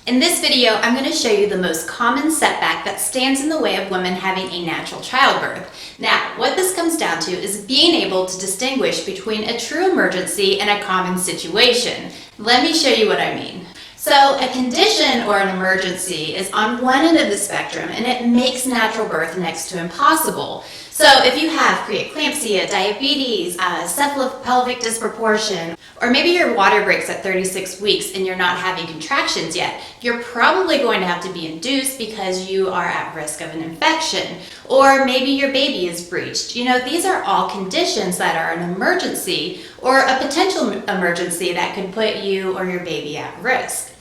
In this video, I'm going to show you the most common setback that stands in the way of women having a natural childbirth. Now, what this comes down to is being able to distinguish between a true emergency and a common situation. Let me show you what I mean. So, a condition or an emergency is on one end of the spectrum and it makes natural birth next to impossible. So, if you have preeclampsia, diabetes, cephalopelvic disproportion, or maybe your water breaks at 36 weeks and you're not having contractions yet, you're probably going to have to be induced because you are at risk of an infection. Or maybe your baby is breached. These are all conditions that are an emergency or a potential emergency that could put you or your baby at risk.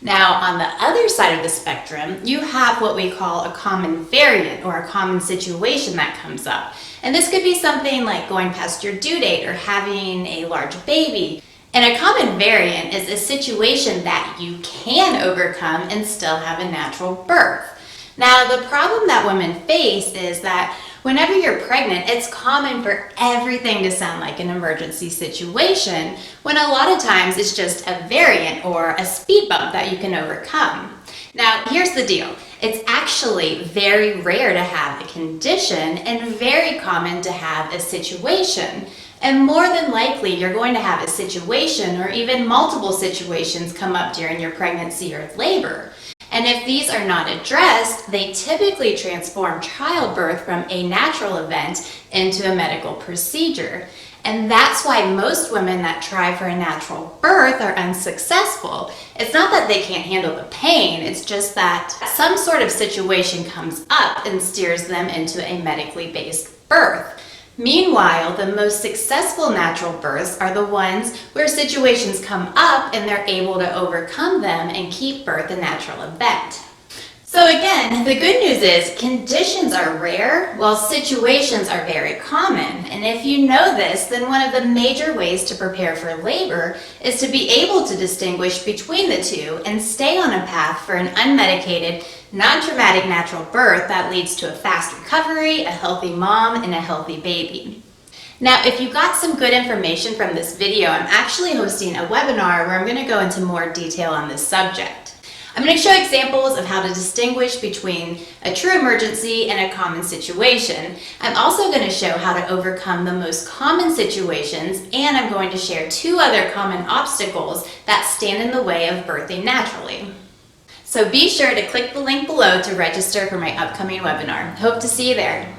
Now, on the other side of the spectrum, you have what we call a common variant or a common situation that comes up. And this could be something like going past your due date or having a large baby. And a common variant is a situation that you can overcome and still have a natural birth. Now, the problem that women face is that whenever you're pregnant, it's common for everything to sound like an emergency situation, when a lot of times it's just a variant or a speed bump that you can overcome. Now, here's the deal. It's actually very rare to have a condition and very common to have a situation. And more than likely, you're going to have a situation or even multiple situations come up during your pregnancy or labor. And if these are not addressed, they typically transform childbirth from a natural event into a medical procedure. And that's why most women that try for a natural birth are unsuccessful. It's not that they can't handle the pain, it's just that some sort of situation comes up and steers them into a medically based birth. Meanwhile, the most successful natural births are the ones where situations come up and they're able to overcome them and keep birth a natural event. So again, the good news is conditions are rare while situations are very common. And if you know this, then one of the major ways to prepare for labor is to be able to distinguish between the two and stay on a path for an unmedicated, non-traumatic natural birth that leads to a fast recovery, a healthy mom, and a healthy baby. Now, if you got some good information from this video, I'm actually hosting a webinar where I'm going to go into more detail on this subject. I'm going to show examples of how to distinguish between a true emergency and a common situation. I'm also going to show how to overcome the most common situations, and I'm going to share 2 other common obstacles that stand in the way of birthing naturally. So be sure to click the link below to register for my upcoming webinar. Hope to see you there.